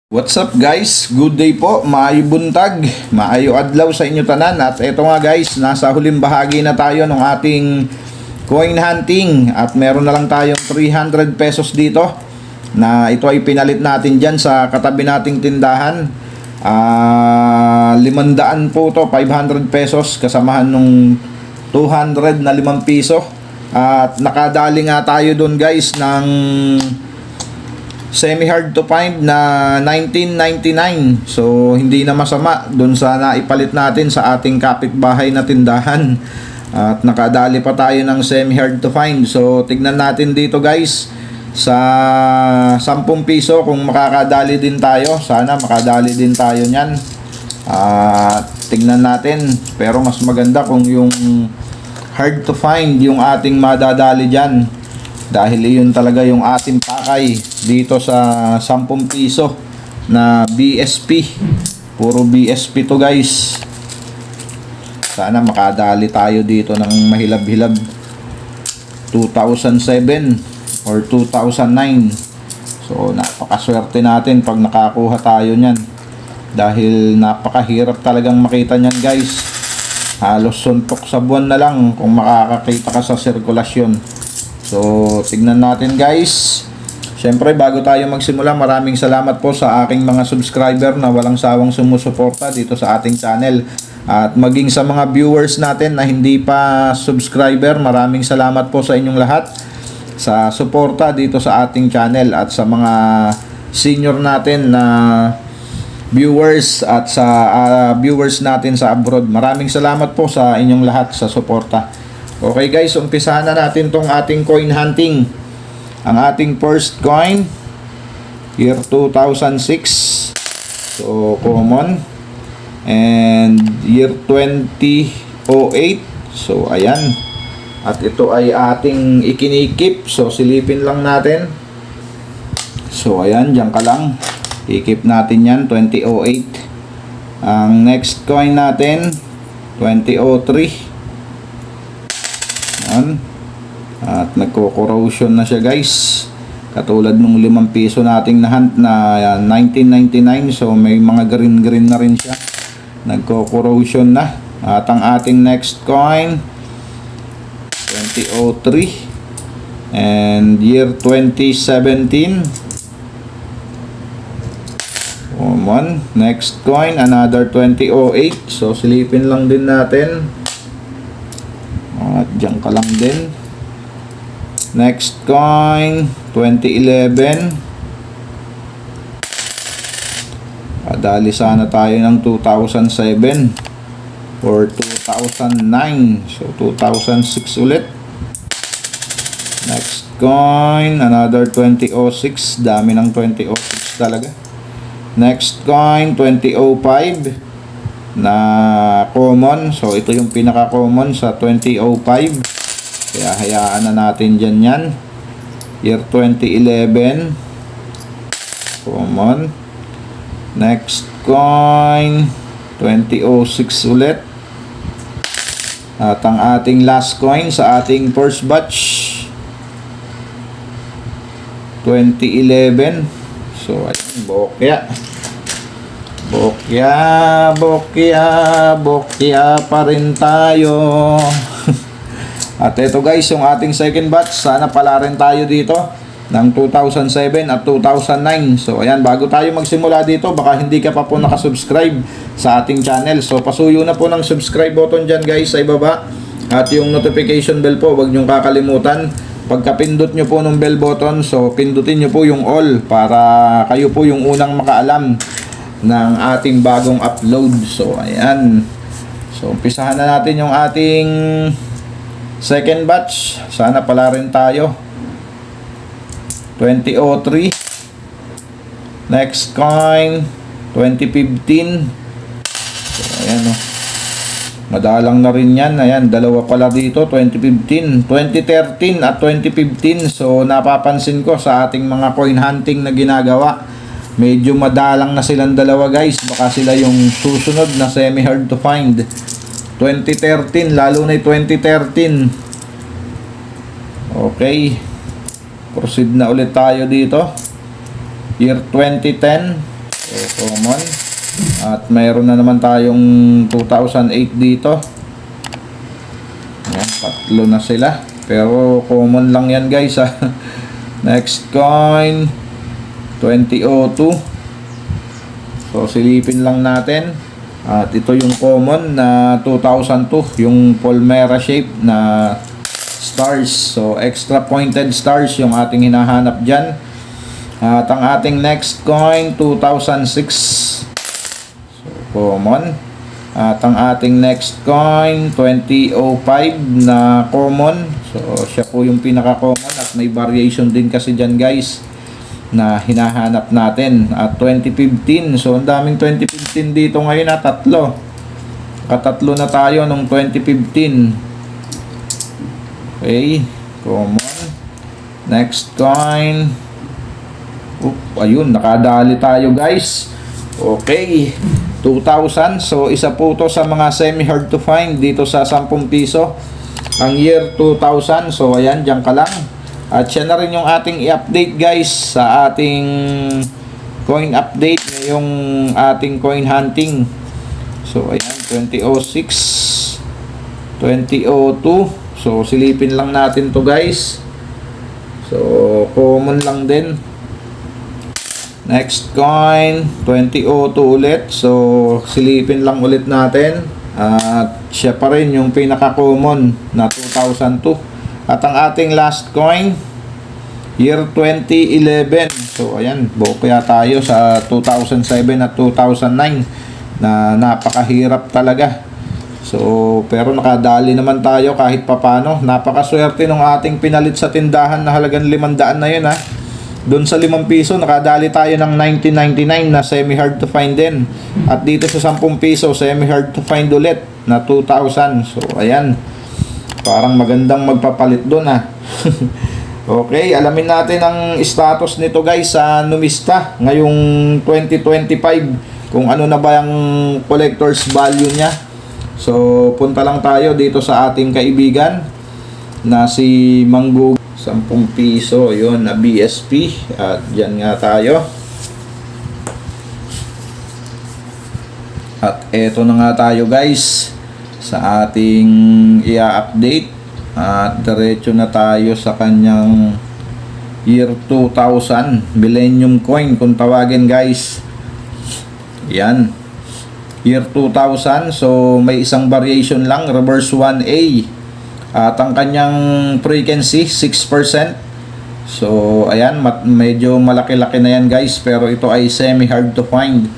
What's up guys? Good day po, maayo buntag, maayo adlaw sa inyo tanan. At eto nga guys, nasa huling bahagi na tayo ng ating coin hunting. At meron na lang tayong 300 pesos dito na ito ay pinalit natin dyan sa katabi nating tindahan. 500 po to, 500 pesos kasamahan nung 200 na 5 piso. At nakadali nga tayo doon guys ng semi-hard to find na 1999. So hindi na masama doon sa naipalit natin sa ating kapitbahay na tindahan. At nakadali pa tayo ng semi-hard to find. So tignan natin dito guys sa 10 piso kung makakadali din tayo. Sana makadali din tayo niyan. Tignan natin. Pero mas maganda kung yung hard to find yung ating madadali dyan. Dahil iyon talaga yung ating pakay dito sa 10 piso na BSP. Puro BSP to guys. Sana makadali tayo dito ng mahilab-hilab. 2007 or 2009. So napakaswerte natin pag nakakuha tayo nyan. Dahil napakahirap talagang makita nyan guys. Halos suntok sa buwan na lang kung makakakita ka sa sirkulasyon. So, tignan natin guys. Siyempre, bago tayo magsimula, maraming salamat po sa aking mga subscriber na walang sawang sumusuporta dito sa ating channel. At maging sa mga viewers natin na hindi pa subscriber, maraming salamat po sa inyong lahat sa suporta dito sa ating channel. At sa mga senior natin na viewers at sa viewers natin sa abroad, maraming salamat po sa inyong lahat sa suporta. Okay guys, umpisahan na natin tong ating coin hunting. Ang ating first coin, year 2006. So, common. And year 2008. So, ayan. At ito ay ating ikinikip. So, silipin lang natin. So, ayan, dyan ka lang. I-keep natin yan, 2008. Ang next coin natin, 2003. At nagko-corrosion na siya guys. Katulad nung 5 piso nating nahunt na 1999. So may mga green na rin siya. Nagko-corrosion na. At ang ating next coin 2003 and year 2017. Next coin another 2008. So silipin lang din natin. At dyan ka lang din. Next coin 2011. Padali sana tayo ng 2007 or 2009. So 2006 ulit. Next coin another 2006. Dami ng 2006 talaga. Next coin 2005 na common. So ito yung pinaka common sa 2005. Kaya hayaan na natin dyan yan. Year 2011 common. Next coin 2006 ulit. At ang ating last coin sa ating first batch 2011. So ayun, bokya pa rin tayo. At ito guys, yung ating second batch. Sana pala rin tayo dito ng 2007 at 2009. So ayan, bago tayo magsimula dito, baka hindi ka pa po nakasubscribe sa ating channel. So pasuyo na po ng subscribe button dyan guys sa ibaba. At yung notification bell po, huwag nyong kakalimutan. Pagka-pindot nyo po ng bell button, so pindutin nyo po yung all para kayo po yung unang makaalam ng ating bagong upload. So ayan. So umpisahan na natin yung ating second batch. Sana pala rin tayo. 2003. Next coin 2015. So ayan o. Madalang na rin yan. Ayan, dalawa pala dito, 2015, 2013 at 2015. So napapansin ko sa ating mga coin hunting na ginagawa, medyo madalang na silang dalawa guys. Baka sila yung susunod na semi hard to find. 2013, lalo na 2013. Okay. Proceed na ulit tayo dito. Year 2010. So, common. At mayroon na naman tayong 2008 dito. Ayan, tatlo na sila. Pero common lang yan guys ha. Next coin, 2002. So silipin lang natin. At ito yung common na 2002, yung Palmera shape na stars. So extra pointed stars yung ating hinahanap dyan. At ang ating next coin, 2006. So common. At ang ating next coin, 2005 na common. So siya po yung pinaka common at may variation din kasi dyan guys na hinahanap natin. At 2015, so ang daming 2015 dito ngayon na tatlo. Katatlo na tayo nung 2015. Okay, common. Next coin. Ayun, nakadali tayo guys. Okay, 2,000. So isa po to sa mga semi hard to find dito sa 10 piso. Ang year 2000. So ayan, dyan ka lang. At siya na rin yung ating i-update guys sa ating coin update ngayong ating coin hunting. So ayan, 2006, 2002. So silipin lang natin to guys. So common lang din. Next coin, 2002 ulit. So silipin lang ulit natin. At siya pa rin yung pinaka-common na 2002. At ang ating last coin, year 2011. So ayan, bokya tayo sa 2007 at 2009 na napakahirap talaga. So pero nakadali naman tayo kahit papano. Napakaswerte nung ating pinalit sa tindahan na halagang 500 na yun ha. Doon sa 5 piso nakadali tayo ng 1999 na semi hard to find din. At dito sa 10 piso semi hard to find ulit na 2,000. So ayan, parang magandang magpapalit doon ha. Okay, alamin natin ang status nito guys sa Numista ngayong 2025, kung ano na ba yung collector's value niya. So punta lang tayo dito sa ating kaibigan na si Manggug. 10 piso yun na BSP. At dyan nga tayo. At eto na nga tayo guys sa ating i-update. At diretso na tayo sa kanyang year 2000 Millennium Coin kung tawagin guys. Yan, year 2000. So may isang variation lang, reverse 1A. At ang kanyang frequency 6%. So ayan, medyo malaki-laki na yan guys. Pero ito ay semi hard to find.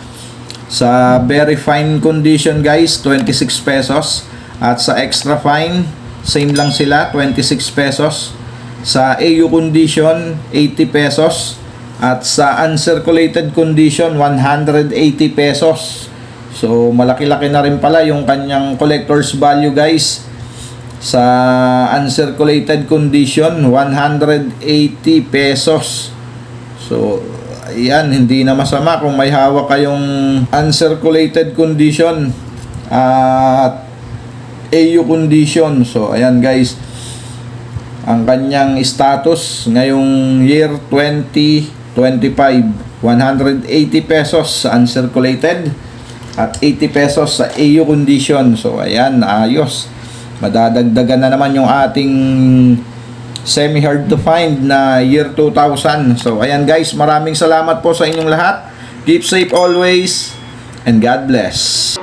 Sa very fine condition guys, 26 pesos. At sa extra fine, same lang sila, 26 pesos. Sa AU condition, 80 pesos. At sa uncirculated condition, 180 pesos. So malaki-laki na rin pala yung kanyang collector's value guys. Sa uncirculated condition, 180 pesos. So ayan, hindi na masama kung may hawak kayong uncirculated condition at AU condition. So ayan guys, ang kanyang status ngayong year 2025, 180 pesos sa uncirculated at 80 pesos sa AU condition. So ayan, ayos. Madadagdagan na naman yung ating semi hard to find na year 2000. So ayan guys, maraming salamat po sa inyong lahat. Keep safe always and God bless.